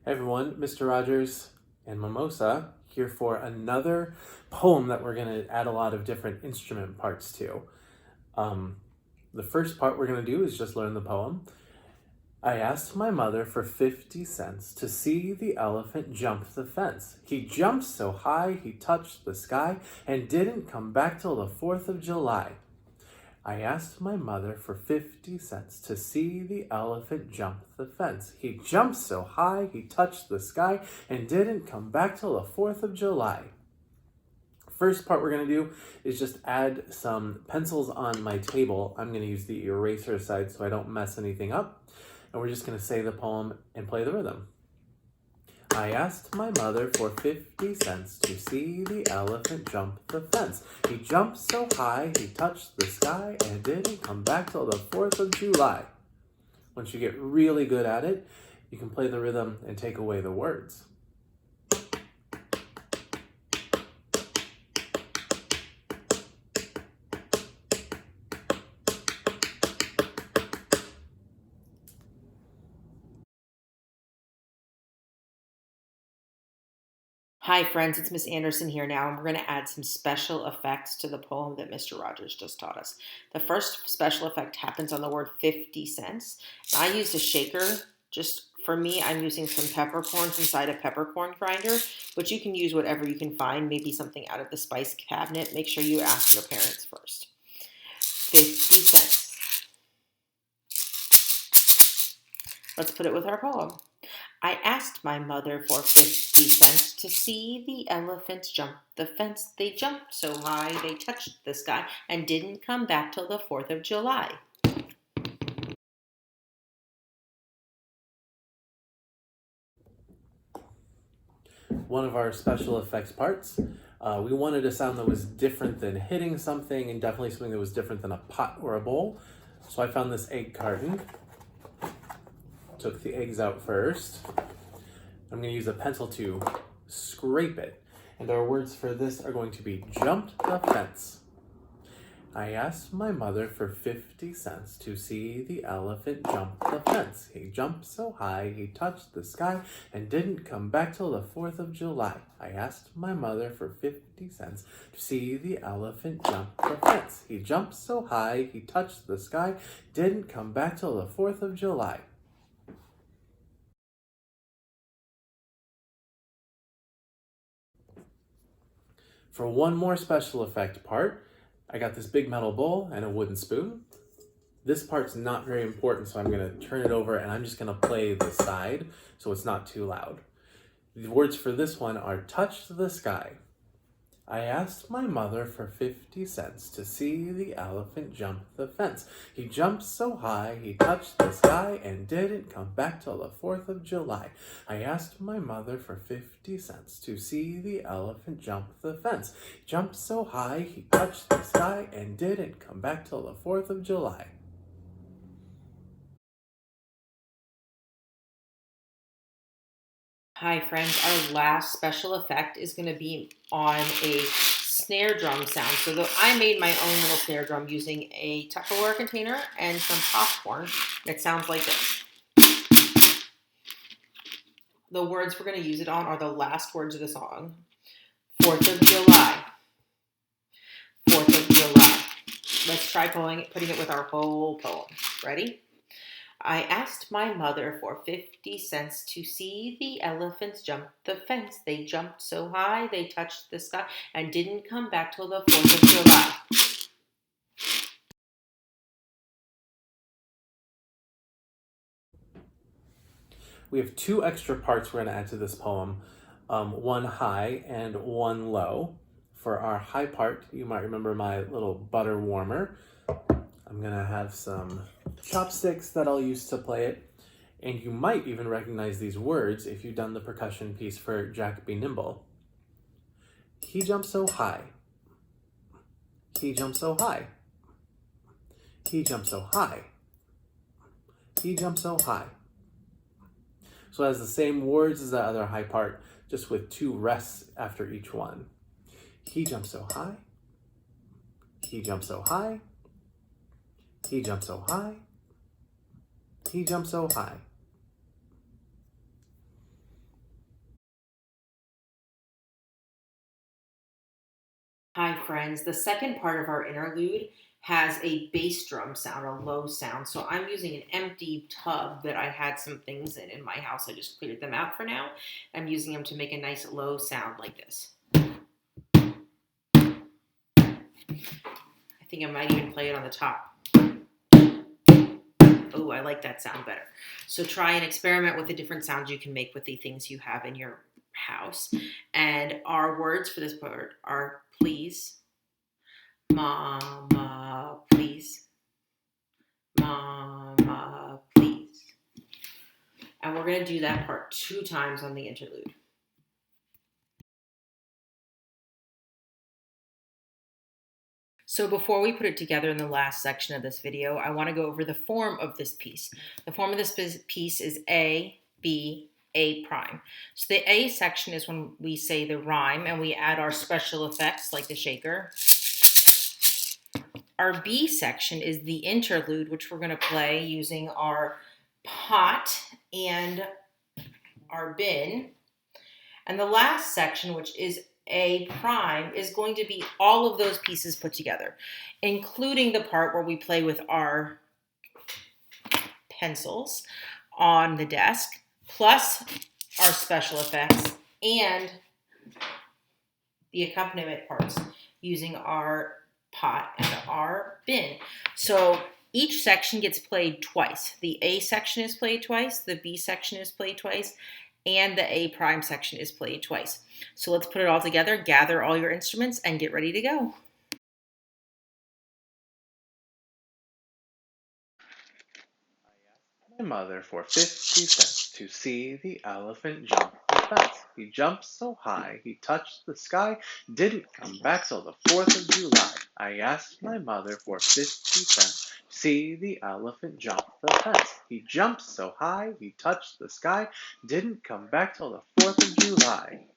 Hey everyone, Mr. Rogers and Mimosa here for another poem that we're going to add a lot of different instrument parts to. The first part we're going to do is just learn the poem. I asked my mother for 50 cents to see the elephant jump the fence. He jumped so high he touched the sky and didn't come back till the 4th of July. I asked my mother for 50 cents to see the elephant jump the fence. He jumped so high he touched the sky and didn't come back till the 4th of July. First part we're going to do is just add some pencils on my table. I'm going to use the eraser side so I don't mess anything up. And we're just going to say the poem and play the rhythm. I asked my mother for 50 cents to see the elephant jump the fence. He jumped so high he touched the sky and didn't come back till the 4th of July. Once you get really good at it, you can play the rhythm and take away the words. Hi friends, it's Miss Anderson here now, and we're going to add some special effects to the poem that Mr. Rogers just taught us. The first special effect happens on the word 50 cents. I used a shaker. Just for me, I'm using some peppercorns inside a peppercorn grinder, but you can use whatever you can find, maybe something out of the spice cabinet. Make sure you ask your parents first. 50 cents. Let's put it with our poem. I asked my mother for 50 cents to see the elephants jump the fence. They jumped so high they touched the sky and didn't come back till the 4th of July. One of our special effects parts, we wanted a sound that was different than hitting something and definitely something that was different than a pot or a bowl. So I found this egg carton. Took the eggs out first. I'm going to use a pencil to scrape it. And our words for this are going to be jumped the fence. I asked my mother for 50 cents to see the elephant jump the fence. He jumped so high he touched the sky and didn't come back till the 4th of July. I asked my mother for 50 cents to see the elephant jump the fence. He jumped so high he touched the sky, didn't come back till the 4th of July. For one more special effect part, I got this big metal bowl and a wooden spoon. This part's not very important, so I'm going to turn it over and I'm just going to play the side so it's not too loud. The words for this one are touch the sky. I asked my mother for 50 cents to see the elephant jump the fence. He jumped so high he touched the sky and didn't come back till the 4th of July. I asked my mother for 50 cents to see the elephant jump the fence. He jumped so high he touched the sky and didn't come back till the 4th of July. Hi friends, our last special effect is going to be on a snare drum sound. So I made my own little snare drum using a Tupperware container and some popcorn. It sounds like this. The words we're going to use it on are the last words of the song. 4th of July. 4th of July. Let's try putting it with our whole poem. Ready? I asked my mother for 50 cents to see the elephants jump the fence. They jumped so high they touched the sky and didn't come back till the 4th of July. We have two extra parts we're going to add to this poem, one high and one low. For our high part, you might remember my little butter warmer. I'm going to have some chopsticks that I'll use to play it. And you might even recognize these words if you've done the percussion piece for Jack Be Nimble. He jumped so high. He jumped so high. He jumped so high. He jumped so high. So it has the same words as the other high part, just with two rests after each one. He jumped so high. He jumped so high. He jumped so high. He jumped so high. Hi, friends. The second part of our interlude has a bass drum sound, a low sound. So I'm using an empty tub that I had some things in my house. I just cleared them out for now. I'm using them to make a nice low sound like this. I think I might even play it on the top. Oh, I like that sound better. So try and experiment with the different sounds you can make with the things you have in your house. And our words for this part are please, mama, please, mama, please. And we're going to do that part 2 times on the interlude. So before we put it together in the last section of this video, I want to go over the form of this piece. The form of this piece is A, B, A prime. So the A section is when we say the rhyme and we add our special effects like the shaker. Our B section is the interlude, which we're going to play using our pot and our bin. And the last section, which is A prime, is going to be all of those pieces put together, including the part where we play with our pencils on the desk, plus our special effects and the accompaniment parts using our pot and our bin. So each section gets played twice. The A section is played twice, the B section is played twice, and the A prime section is played twice. So let's put it all together, gather all your instruments, and get ready to go. My mother for 50 cents to see the elephant jump the fence. He jumped so high, he touched the sky, didn't come back till the 4th of July. I asked my mother for 50 cents to see the elephant jump the fence. He jumped so high, he touched the sky, didn't come back till the 4th of July.